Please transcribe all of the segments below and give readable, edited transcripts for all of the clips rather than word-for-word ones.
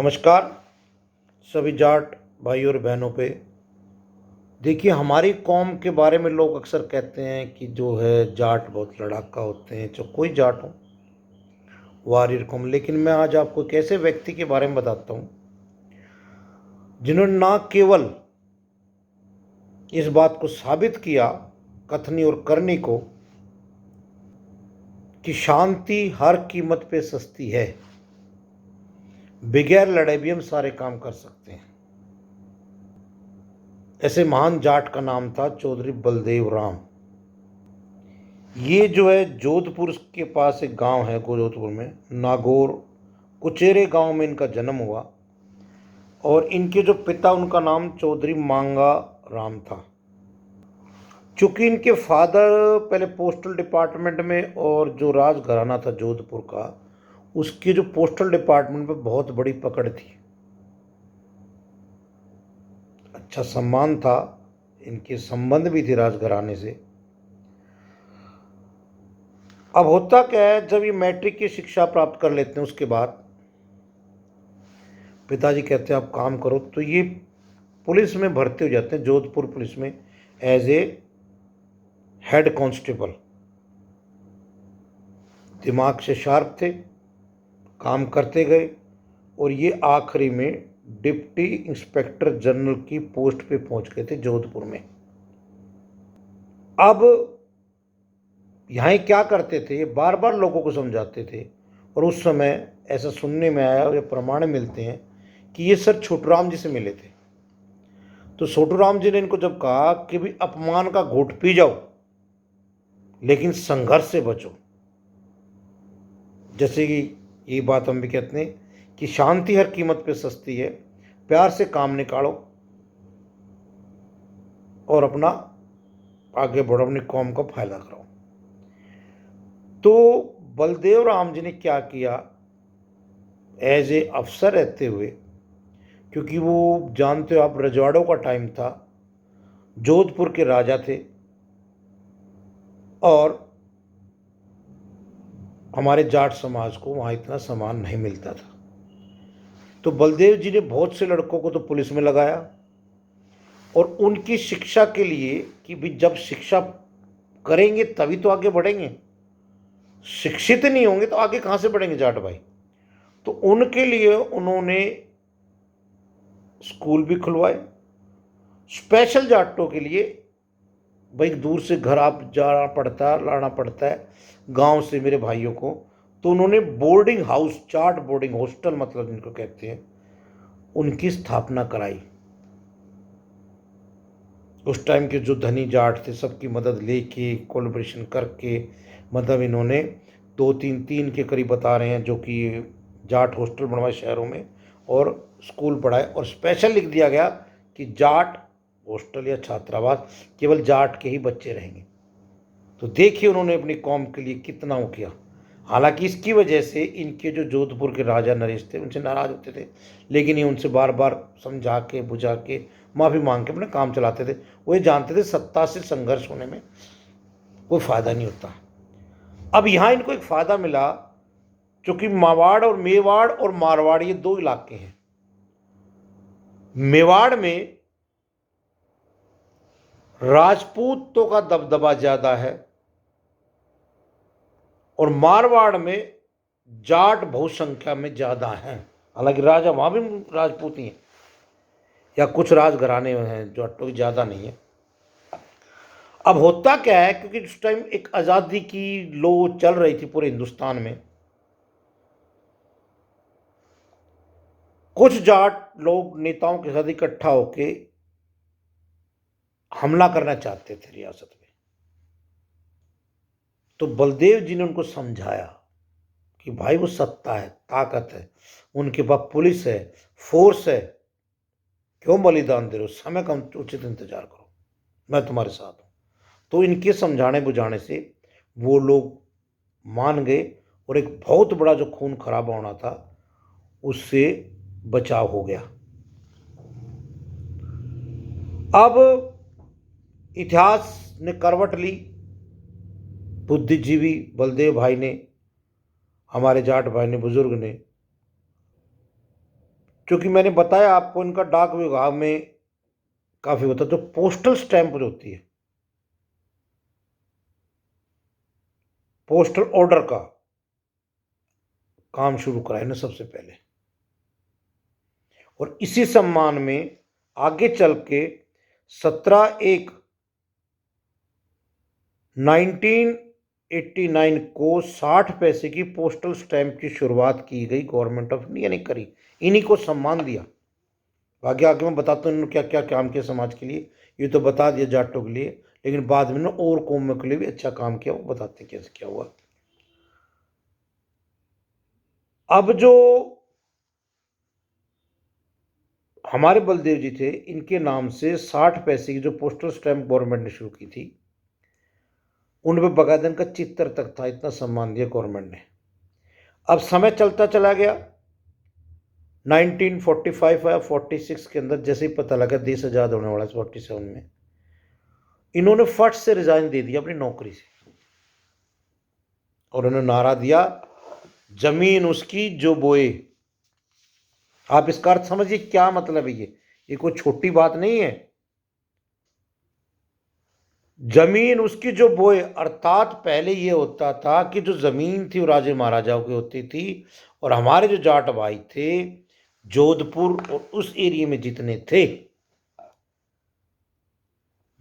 नमस्कार सभी जाट भाई और बहनों पे। देखिए, हमारी कौम के बारे में लोग अक्सर कहते हैं कि जो है जाट बहुत लड़ाका होते हैं, चाहे कोई जाट हो, वारियर कौम। लेकिन मैं आज आपको एक ऐसे व्यक्ति के बारे में बताता हूँ जिन्होंने ना केवल इस बात को साबित किया, कथनी और करनी को, कि शांति हर कीमत पे सस्ती है, बगैर लड़े भी हम सारे काम कर सकते हैं। ऐसे महान जाट का नाम था चौधरी बलदेव राम। ये जो है जोधपुर के पास एक गांव है, जोधपुर में नागौर कुचेरे गांव में इनका जन्म हुआ। और इनके जो पिता, उनका नाम चौधरी मांगा राम था। चूंकि इनके फादर पहले पोस्टल डिपार्टमेंट में, और जो राजघराना था जोधपुर का, उसके जो पोस्टल डिपार्टमेंट में बहुत बड़ी पकड़ थी, अच्छा सम्मान था, इनके संबंध भी थे राजघराने से। अब होता क्या है, जब ये मैट्रिक की शिक्षा प्राप्त कर लेते हैं, उसके बाद पिताजी कहते हैं आप काम करो, तो ये पुलिस में भर्ती हो जाते हैं, जोधपुर पुलिस में एज ए हेड कांस्टेबल। दिमाग से शार्प थे, काम करते गए, और ये आखिरी में डिप्टी इंस्पेक्टर जनरल की पोस्ट पे पहुंच गए थे जोधपुर में। अब यहाँ क्या करते थे, बार बार लोगों को समझाते थे, और उस समय ऐसा सुनने में आया, और ये प्रमाण मिलते हैं कि ये सर छोटूराम जी से मिले थे। तो छोटूराम जी ने इनको जब कहा कि भी अपमान का घूंट पी जाओ, लेकिन संघर्ष से बचो, जैसे कि ये बात हम भी कहते हैं कि शांति हर कीमत पे सस्ती है, प्यार से काम निकालो और अपना आगे बढ़ो, अपनी कौम का फायदा करो। तो बलदेव राम जी ने क्या किया, एज ए अफसर रहते हुए, क्योंकि वो जानते हो आप, रजवाड़ों का टाइम था, जोधपुर के राजा थे, और हमारे जाट समाज को वहाँ इतना सम्मान नहीं मिलता था। तो बलदेव जी ने बहुत से लड़कों को तो पुलिस में लगाया, और उनकी शिक्षा के लिए कि भी जब शिक्षा करेंगे तभी तो आगे बढ़ेंगे, शिक्षित नहीं होंगे तो आगे कहाँ से बढ़ेंगे जाट भाई। तो उनके लिए उन्होंने स्कूल भी खुलवाए, स्पेशल जाटों के लिए। भाई दूर से घर आप जाना पड़ता है, लाना पड़ता है गांव से मेरे भाइयों को, तो उन्होंने boarding house, Jat boarding hostel मतलब जिनको कहते हैं, उनकी स्थापना कराई। उस टाइम के जो धनी जाट थे, सबकी मदद लेके, कोलैबोरेशन करके, मतलब इन्होंने तीन के करीब बता रहे हैं जो कि जाट हॉस्टल बनवाए शहरों में, और स्कूल पढ़ाए, और स्पेशल लिख दिया गया कि जाट हॉस्टल या छात्रावास केवल जाट के ही बच्चे रहेंगे। तो देखिए उन्होंने अपनी कौम के लिए कितना वो किया। हालांकि इसकी वजह से इनके जो जोधपुर के राजा नरेश थे, उनसे नाराज होते थे, लेकिन ये उनसे बार बार समझा के बुझा के माफ़ी मांग के अपना काम चलाते थे। वो ये जानते थे सत्ता से संघर्ष होने में कोई फ़ायदा नहीं होता। अब यहाँ इनको एक फ़ायदा मिला, क्योंकि मेवाड़ और मारवाड़ ये दो इलाके हैं। मेवाड़ में राजपूतों का दबदबा ज़्यादा है, और मारवाड़ में जाट बहुसंख्या में ज़्यादा हैं। हालांकि राजा वहाँ भी राजपूत ही हैं, या कुछ राजघराने हैं जो अट्टो ज़्यादा नहीं है। अब होता क्या है, क्योंकि उस टाइम एक आज़ादी की लो चल रही थी पूरे हिंदुस्तान में, कुछ जाट लोग नेताओं के साथ इकट्ठा होके हमला करना चाहते थे रियासत में। तो बलदेव जी ने उनको समझाया कि भाई वो सत्ता है, ताकत है, उनके पास पुलिस है, फोर्स है, क्यों बलिदान दे रहे हो, समय का उचित इंतजार करो, मैं तुम्हारे साथ हूँ। तो इनके समझाने बुझाने से वो लोग मान गए, और एक बहुत बड़ा जो खून खराबा होना था उससे बचाव हो गया। अब इतिहास ने करवट ली, बुद्धिजीवी बलदेव भाई ने, हमारे जाट भाई ने, बुजुर्ग ने, क्योंकि मैंने बताया आपको इनका डाक विभाग में काफ़ी होता है, तो पोस्टल स्टैंप जो होती है, पोस्टल ऑर्डर का काम शुरू करा है ना सबसे पहले। और इसी सम्मान में आगे चल के 17/1/1989 को 60 पैसे की पोस्टल स्टैंप की शुरुआत की गई, गवर्नमेंट ऑफ इंडिया ने करी, इन्हीं को सम्मान दिया। आगे आगे मैं बताता हूँ इन्होंने क्या क्या काम किया समाज के लिए। ये तो बता दिया जाटों के लिए, लेकिन बाद में ना और कौमों के लिए भी अच्छा काम किया, वो बताते हैं कैसे क्या हुआ। अब जो हमारे बलदेव जी थे, इनके नाम से 60 पैसे की जो पोस्टल स्टैंप गवर्नमेंट ने शुरू की थी, उनपे बकायदा इनका चित्र तक था, इतना सम्मान दिया गवर्नमेंट ने। अब समय चलता चला गया, 1945 या 46 के अंदर जैसे ही पता लगा देश आजाद होने वाला 47 में, इन्होंने फट से रिजाइन दे दिया अपनी नौकरी से, और उन्होंने नारा दिया, जमीन उसकी जो बोए। आप इसका अर्थ समझिए क्या मतलब है, ये कोई छोटी बात नहीं है। जमीन उसकी जो बोए, अर्थात पहले ये होता था कि जो जमीन थी वो राजे महाराजाओं की होती थी, और हमारे जो जाट भाई थे जोधपुर और उस एरिया में जितने थे,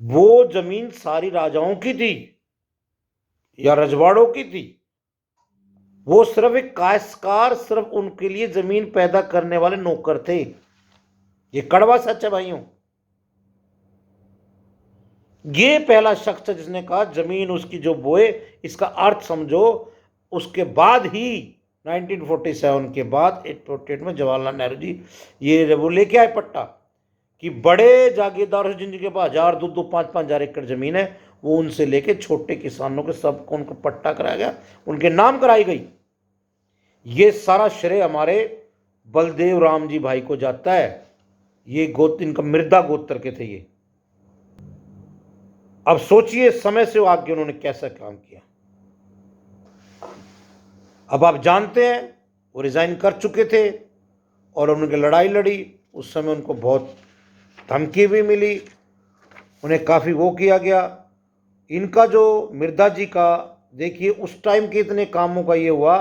वो जमीन सारी राजाओं की थी या रजवाड़ों की थी। वो सिर्फ एक काश्तकार, सिर्फ उनके लिए जमीन पैदा करने वाले नौकर थे। ये कड़वा सच है भाइयों। ये पहला शख्स है जिसने कहा जमीन उसकी जो बोए, इसका अर्थ समझो। उसके बाद ही 1947 के बाद 848 में जवाहरलाल नेहरू जी ये वो लेके आए पट्टा कि बड़े जागीरदारों से जिनके पास 1000, 2-2, 5-5 हजार एकड़ जमीन है, वो उनसे लेके छोटे किसानों के सबको उनको पट्टा कराया गया, उनके नाम कराई गई। ये सारा श्रेय हमारे बलदेव राम जी भाई को जाता है। ये गोत्र, इनका मृदा गोत्र के थे ये। अब सोचिए समय से आगे उन्होंने कैसा काम किया। अब आप जानते हैं वो रिजाइन कर चुके थे और उनकी लड़ाई लड़ी, उस समय उनको बहुत धमकी भी मिली, उन्हें काफ़ी वो किया गया। इनका जो मिर्जा जी का देखिए, उस टाइम के इतने कामों का ये हुआ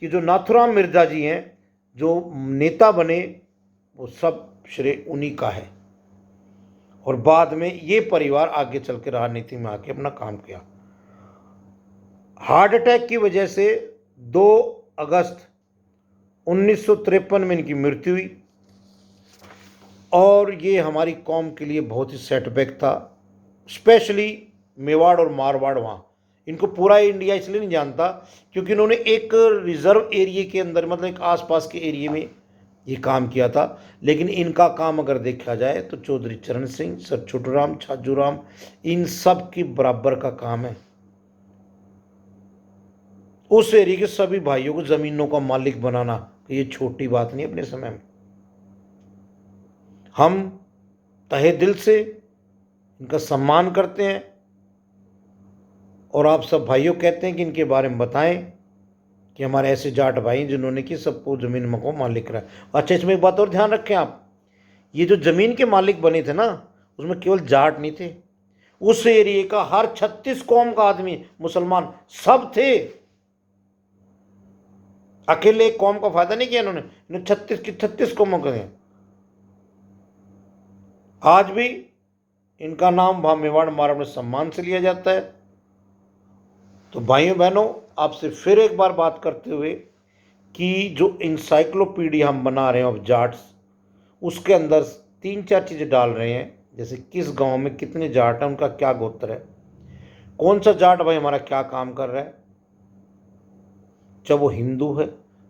कि जो नाथुराम मिर्जा जी हैं जो नेता बने, वो सब श्रेय उन्हीं का है। और बाद में ये परिवार आगे चल के राजनीति में आके अपना काम किया। हार्ट अटैक की वजह से 2 अगस्त 1953 में इनकी मृत्यु हुई, और ये हमारी कौम के लिए बहुत ही सेटबैक था, स्पेशली मेवाड़ और मारवाड़। वहाँ इनको पूरा इंडिया इसलिए नहीं जानता क्योंकि इन्होंने एक रिजर्व एरिया के अंदर, मतलब एक आसपास के एरिया में ये काम किया था। लेकिन इनका काम अगर देखा जाए तो चौधरी चरण सिंह, सर छोटूराम, छाजूराम, इन सब की बराबर का काम है। उस एरिया के सभी भाइयों को जमीनों का मालिक बनाना ये छोटी बात नहीं। अपने समय में हम तहे दिल से इनका सम्मान करते हैं, और आप सब भाइयों कहते हैं कि इनके बारे में बताएं कि हमारे ऐसे जाट भाई जिन्होंने कि सबको जमीन मको मालिक करा। अच्छा, इसमें एक बात और ध्यान रखें आप, ये जो जमीन के मालिक बने थे ना, उसमें केवल जाट नहीं थे, उस एरिया का हर 36 कौम का आदमी, मुसलमान सब थे। अकेले एक कौम का फायदा नहीं किया इन्होंने 36 की 36 कौमों का दिया। आज भी इनका नाम वहां मेवाड़ मारवाड़ में सम्मान से लिया जाता है। तो भाइयों बहनों, आपसे फिर एक बार बात करते हुए कि जो इंसाइक्लोपीडिया हम बना रहे हैं ऑफ जाट्स, उसके अंदर 3-4 चीज़ें डाल रहे हैं, जैसे किस गांव में कितने जाट हैं, उनका क्या गोत्र है, कौन सा जाट भाई हमारा क्या काम कर रहा है, चाहे वो हिंदू है,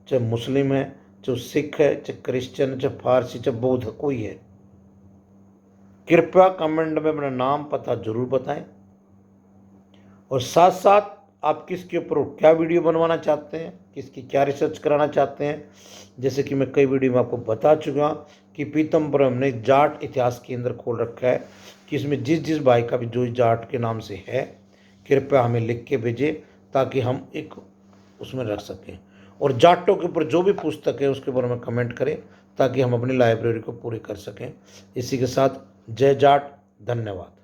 चाहे मुस्लिम है, चाहे सिख है, चाहे क्रिश्चियन, चाहे फारसी, चाहे बौद्ध कोई है। कृपया कमेंट में अपना नाम पता जरूर बताएं, और साथ साथ आप किसके ऊपर क्या वीडियो बनवाना चाहते हैं, किसकी क्या रिसर्च कराना चाहते हैं। जैसे कि मैं कई वीडियो में आपको बता चुका कि पीतमपुर हमने जाट इतिहास केंद्र खोल रखा है, कि इसमें जिस जिस भाई का भी जो जाट के नाम से है, कृपया हमें लिख के भेजें ताकि हम एक उसमें रख सकें। और जाटों के ऊपर जो भी पुस्तक है उसके बारे में कमेंट करें ताकि हम अपनी लाइब्रेरी को पूरी कर सकें। इसी के साथ जय जाट, धन्यवाद।